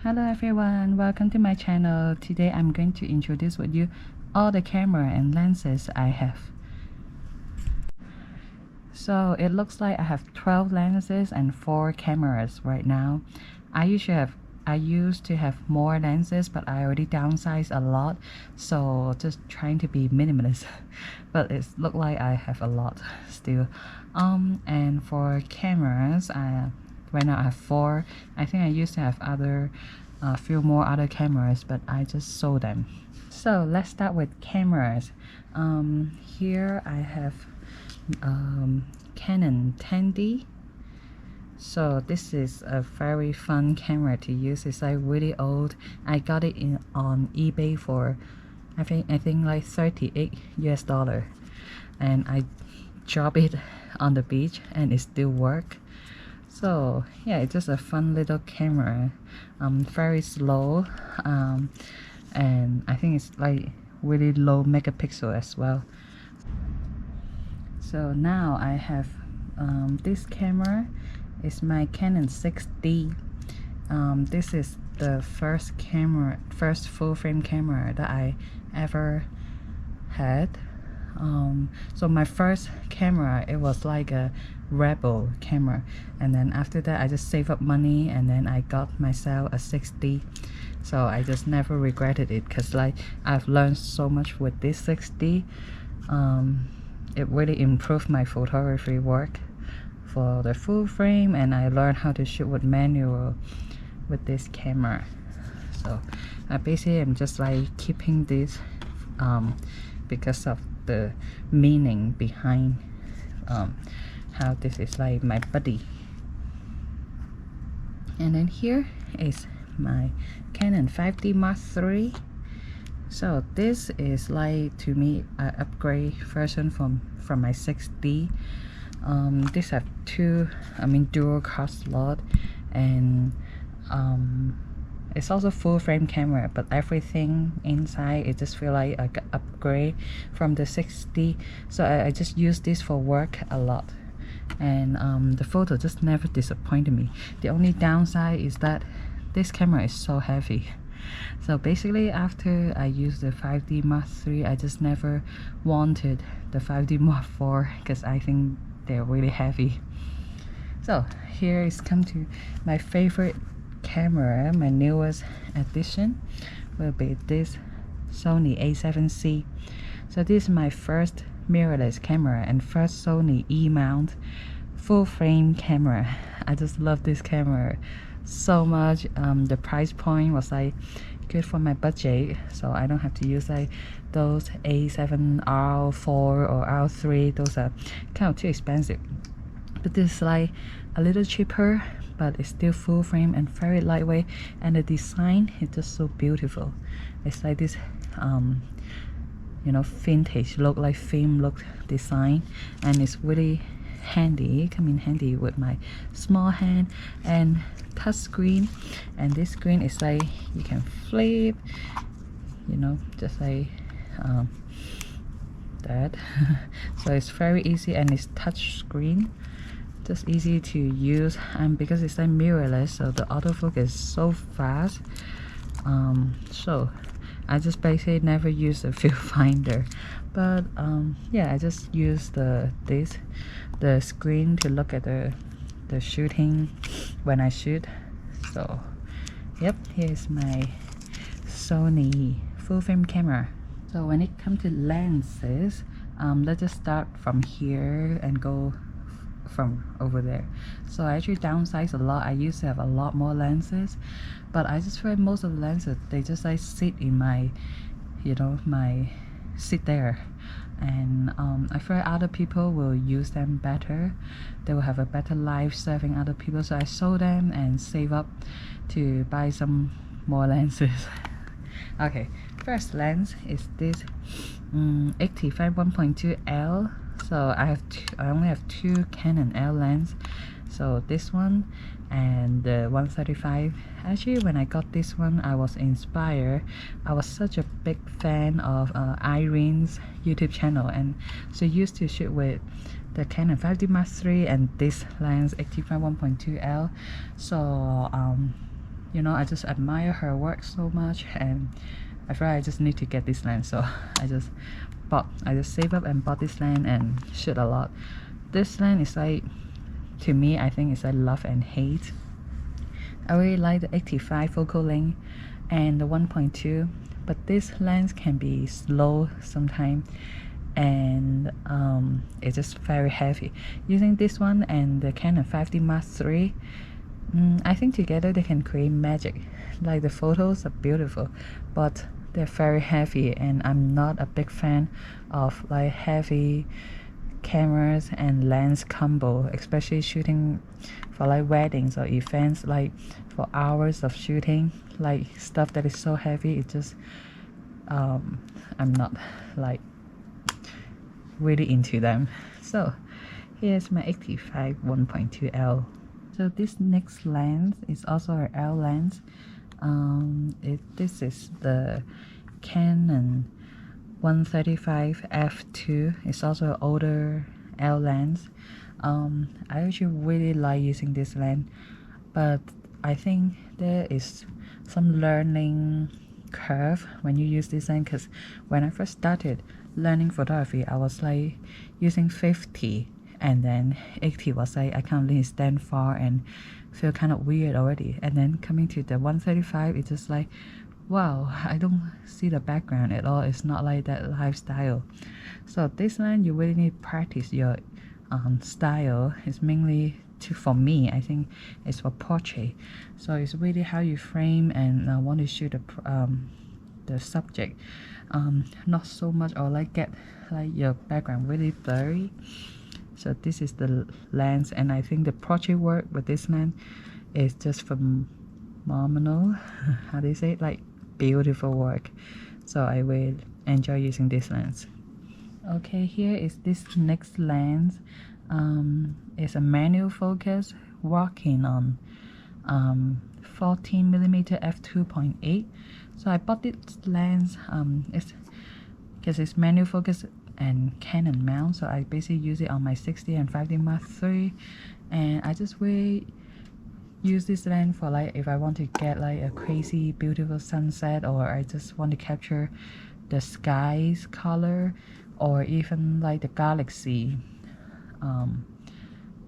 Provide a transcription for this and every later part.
Hello everyone, welcome to my channel. Today I'm going to introduce with you all the camera and lenses I have. So it looks like I have 12 lenses and 4 cameras right now. I used to have more lenses, but I already downsized a lot, so just trying to be minimalist. But it looks like I have a lot still. And for cameras, right now I have 4. I think I used to have a few more other cameras, but I just sold them. So let's start with cameras. Here I have Canon 10D. So this is a very fun camera to use. It's like really old. I got it on eBay for I think like $38 US, and I drop it on the beach and it still work. So yeah, it's just a fun little camera. Very slow, and I think it's like really low megapixel as well. So now I have this camera is my Canon 6D. This is the first full frame camera that I ever had. So my first camera, it was like a Rebel camera, and then after that I just saved up money and then I got myself a 6D. So I just never regretted it, because like I've learned so much with this 6D. It really improved my photography work for the full frame, and I learned how to shoot with manual with this camera. So I basically am just like keeping this because of the meaning behind how this is like my buddy. And then here is my Canon 5D Mark III. So this is like, to me, an upgrade version from my 6D. This have dual card slot, and it's also full frame camera, but everything inside it just feel like an upgrade from the 6D. So I just use this for work a lot, and the photo just never disappointed me. The only downside is that this camera is so heavy. So basically, after I used the 5D Mark III, I just never wanted the 5D Mark IV, because I think they're really heavy. So here is come to my favorite camera. My newest addition will be this Sony A7C. So this is my first mirrorless camera and first Sony E-mount full frame camera. I just love this camera so much. The price point was like good for my budget, so I don't have to use like those A7R4 or R3. Those are kind of too expensive, but this is like a little cheaper, but it's still full frame and very lightweight, and the design is just so beautiful. It's like this vintage look, like film look design, and it's really handy, come in handy with my small hand and touch screen. And this screen is like you can flip, just like that. So it's very easy, and it's touch screen, just easy to use, and because it's like mirrorless, so the autofocus is so fast. So I just basically never use the viewfinder, but yeah, I just use the screen to look at the shooting when I shoot. So yep, here's my Sony full frame camera. So when it comes to lenses, let's just start from here and go from over there. So I actually downsized a lot. I used to have a lot more lenses, but I just find most of the lenses, they just like sit in my sit there, and I feel like other people will use them better. They will have a better life serving other people, so I sold them and save up to buy some more lenses. Okay, first lens is this 85 1.2L. So I only have 2 Canon L lens, so this one and the 135. Actually, when I got this one, I was inspired. I was such a big fan of Irene's YouTube channel, and she used to shoot with the Canon 5D Mark III and this lens 85 1.2L. So you know, I just admire her work so much, and I feel I just need to get this lens. So I just saved up and bought this lens and shoot a lot. This lens is like, to me, I think it's like love and hate. I really like the 85 focal length and the 1.2, but this lens can be slow sometimes, and it's just very heavy. Using this one and the Canon 5D Mark III, I think together they can create magic. Like the photos are beautiful, but they're very heavy, and I'm not a big fan of like heavy cameras and lens combo, especially shooting for like weddings or events, like for hours of shooting, like stuff that is so heavy. It just I'm not like really into them. So here's my 85 1.2L. So this next lens is also an L lens. This is the Canon 135 f2. It's also an older L lens. I actually really like using this lens, but I think there is some learning curve when you use this lens, because when I first started learning photography, I was like using 50, and then 80 was like I can't really stand far and feel kind of weird already. And then coming to the 135, it's just like, wow, I don't see the background at all. It's not like that lifestyle. So this lens, you really need to practice your style. It's mainly for me, I think it's for portrait. So it's really how you frame and want to shoot the subject. Not so much or like get like your background really blurry. So this is the lens, and I think the portrait work with this lens is just phenomenal. How do you say it? Like beautiful work. So I will enjoy using this lens. Okay, here is this next lens. It's a manual focus working on 14mm f2.8. So I bought this lens it's because it's manual focus and Canon mount, so I basically use it on my 60 and 5D Mark III, and I just really use this lens for like if I want to get like a crazy beautiful sunset, or I just want to capture the sky's color, or even like the galaxy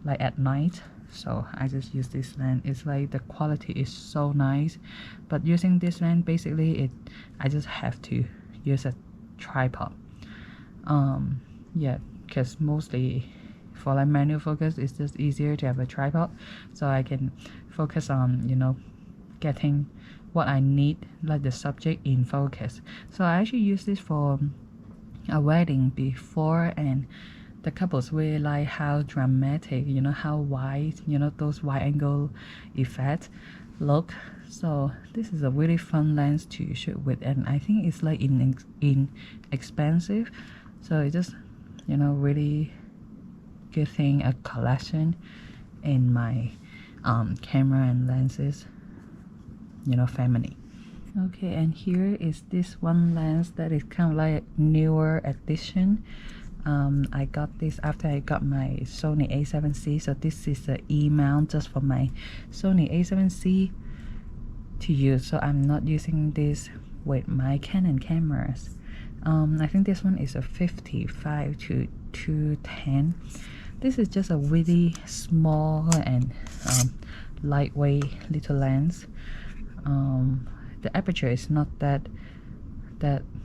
like at night. So I just use this lens. It's like the quality is so nice, but using this lens basically I just have to use a tripod. Yeah, because mostly for like manual focus, it's just easier to have a tripod, so I can focus on, you know, getting what I need, like the subject in focus. So I actually use this for a wedding before, and the couples really like how dramatic, you know, how wide, you know, those wide angle effects look. So this is a really fun lens to shoot with, and I think it's like inexpensive. So it just, you know, really good thing, a collection in my camera and lenses, you know, family. Okay, and here is this one lens that is kind of like a newer addition. I got this after I got my Sony a7C. So this is the E-mount just for my Sony a7C to use. So I'm not using this with my Canon cameras. I think this one is a 55 to 210. This is just a really small and lightweight little lens. The aperture is not that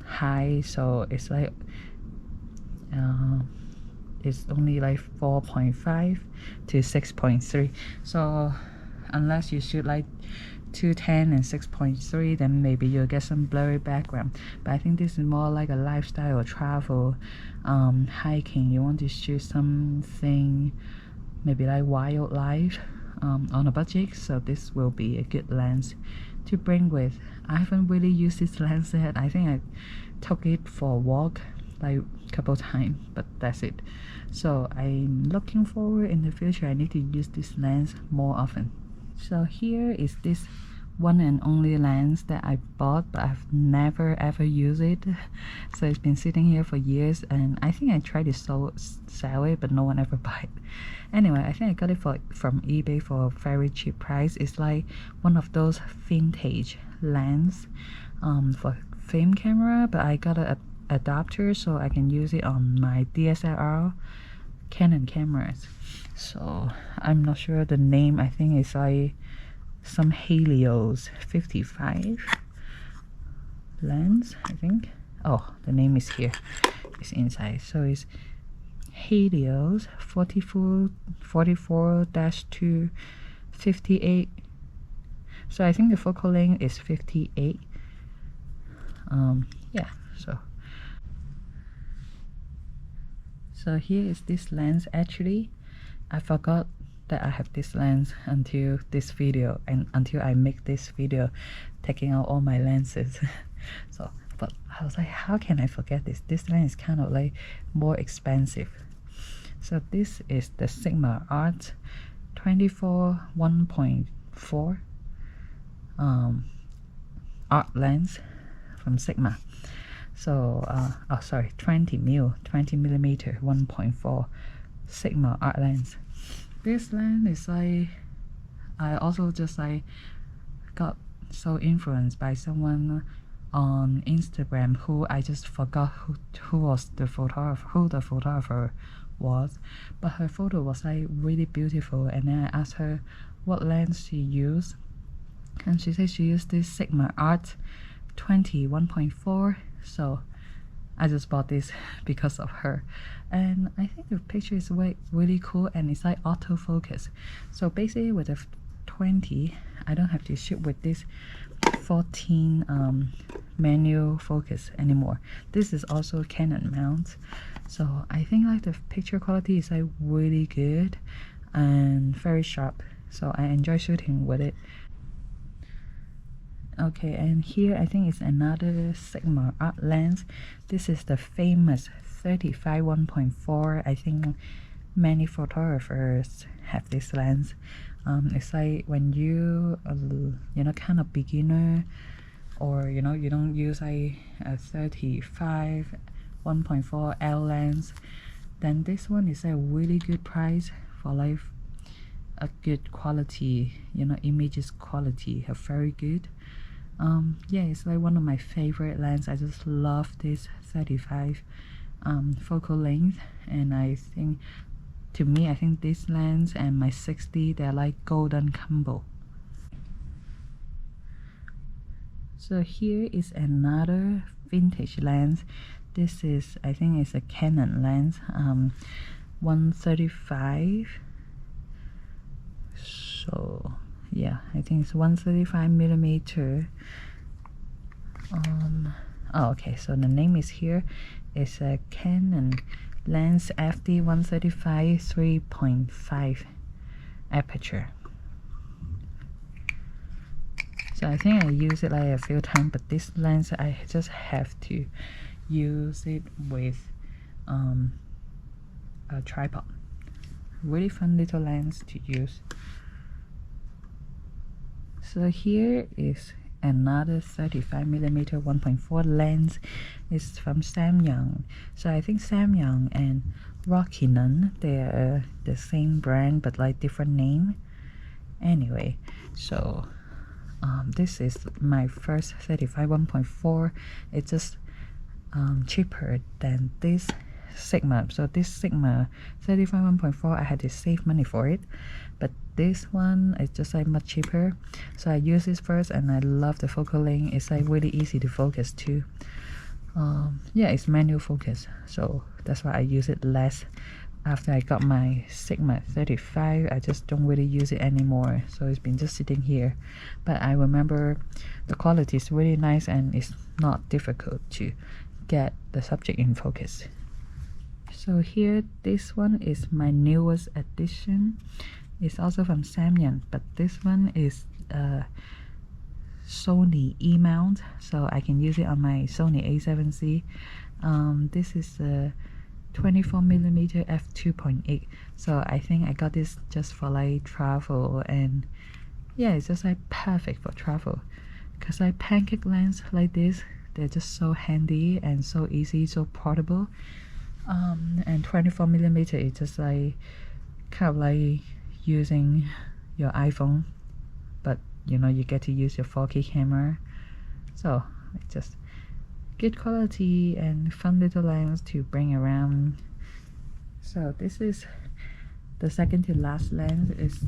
high, so it's like it's only like 4.5 to 6.3. So unless you shoot like 210 and 6.3, then maybe you'll get some blurry background. But I think this is more like a lifestyle or travel, hiking. You want to shoot something maybe like wildlife on a budget, so this will be a good lens to bring with. I haven't really used this lens yet. I think I took it for a walk like a couple times, but that's it. So I'm looking forward in the future I need to use this lens more often. So here is this one and only lens that I bought, but I've never ever used it. So it's been sitting here for years, and I think I tried to sell it, but no one ever bought it. Anyway, I think I got it from eBay for a very cheap price. It's like one of those vintage lens for film camera, but I got an adapter so I can use it on my DSLR Canon cameras. So I'm not sure the name. I think it's like some Helios 55 lens, I think. Oh, the name is here. It's inside. So it's Helios 44-2 58. So I think the focal length is 58. Yeah, so here is this lens. Actually, I forgot that I have this lens until this video, and until I make this video taking out all my lenses. So, but I was like, how can I forget this? This lens is kind of like more expensive. So this is the Sigma Art 24 1.4 art lens from Sigma. So oh sorry, 20 millimeter 1.4 Sigma art lens. This lens is like, I also just like got so influenced by someone on Instagram who I just forgot who was the photographer, who the photographer was, but her photo was like really beautiful, and then I asked her what lens she used, and she said she used this Sigma Art 20 1.4. So I just bought this because of her, and I think the picture is really cool, and it's like autofocus. So basically with the 20, I don't have to shoot with this 14 manual focus anymore. This is also Canon mount, so I think like the picture quality is like really good and very sharp, so I enjoy shooting with it. Okay, and here I think it's another Sigma art lens. This is the famous 35 1.4. I think many photographers have this lens. It's like when you kind of beginner, or you don't use a 35 1.4 L lens, then this one is a really good price for like a good quality, images quality are very good. Yeah, it's like one of my favorite lens. I just love this 35 focal length, and I think, to me, I think this lens and my 60, they're like golden combo. So here is another vintage lens. This is, I think it's a Canon lens, 135. So yeah, I think it's 135 millimeter. Oh, okay, so the name is here. It's a Canon lens FD 135 3.5 aperture. So I think I use it like a few times, but this lens I just have to use it with a tripod. Really fun little lens to use. So here is another 35 millimeter 1.4 lens. It's from Samyang. So I think Samyang and Rokinon, they're the same brand but like different name. Anyway, so this is my first 35 1.4. It's just cheaper than this Sigma. So this Sigma 35 1.4, I had to save money for it, but this one is just like much cheaper. So I use this first, and I love the focal length. It's like really easy to focus too. Yeah, it's manual focus, so that's why I use it less. After I got my Sigma 35, I just don't really use it anymore, so it's been just sitting here. But I remember the quality is really nice, and it's not difficult to get the subject in focus. So here, this one is my newest addition. It's also from Samyang, but this one is Sony E-mount, so I can use it on my Sony A7C. This is a 24mm f2.8, so I think I got this just for like travel and yeah, it's just like perfect for travel. Because like pancake lens like this, they're just so handy and so easy, so portable. And 24mm is just like kind of like using your iPhone, but you know, you get to use your 4K camera. So it's just good quality and fun little lens to bring around. So this is the second to last lens is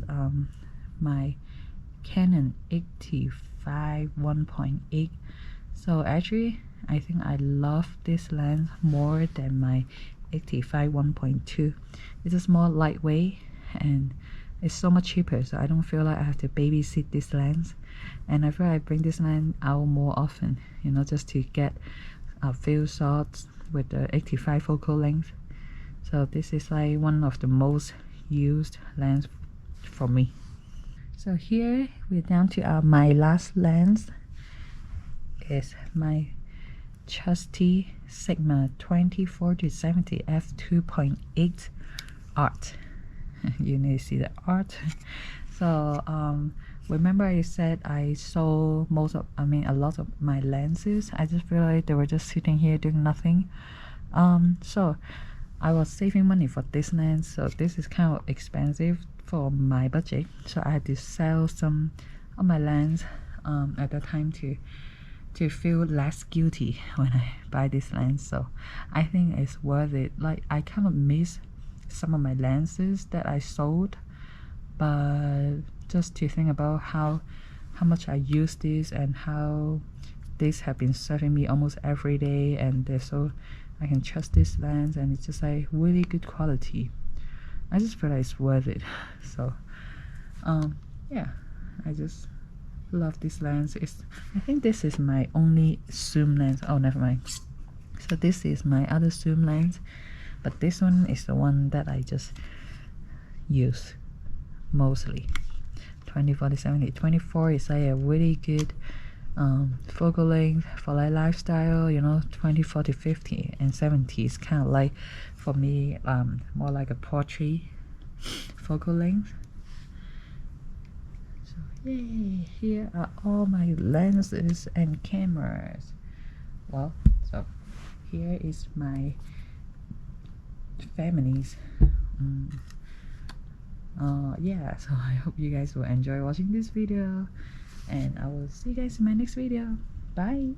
my Canon 85 1.8. So actually I think I love this lens more than my 85 1.2. It's just more lightweight and it's so much cheaper, so I don't feel like I have to babysit this lens. And I feel I bring this lens out more often, you know, just to get a few shots with the 85 focal length. So this is like one of the most used lens for me. So here we're down to my last lens is my trusty Sigma 24-70 f2.8 art. You need to see the art. So remember I said I sold a lot of my lenses. I just feel like they were just sitting here doing nothing. So I was saving money for this lens, so this is kind of expensive for my budget, so I had to sell some of my lens at that time to feel less guilty when I buy this lens. So I think it's worth it. Like I kind of miss some of my lenses that I sold, but just to think about how much I use this and how these have been serving me almost every day, and they're so I can trust this lens and it's just like really good quality. I just feel like it's worth it. So yeah, I just love this lens. I think this is my only zoom lens. Oh, never mind. So this is my other zoom lens, but this one is the one that I just use mostly. 20-40-70. 24 is like a really good focal length for like lifestyle, you know. 20-40-50 and 70 is kind of like for me more like a portrait focal length. So yay, here are all my lenses and cameras. Well, so here is my families. Yeah, so I hope you guys will enjoy watching this video, and I will see you guys in my next video. Bye.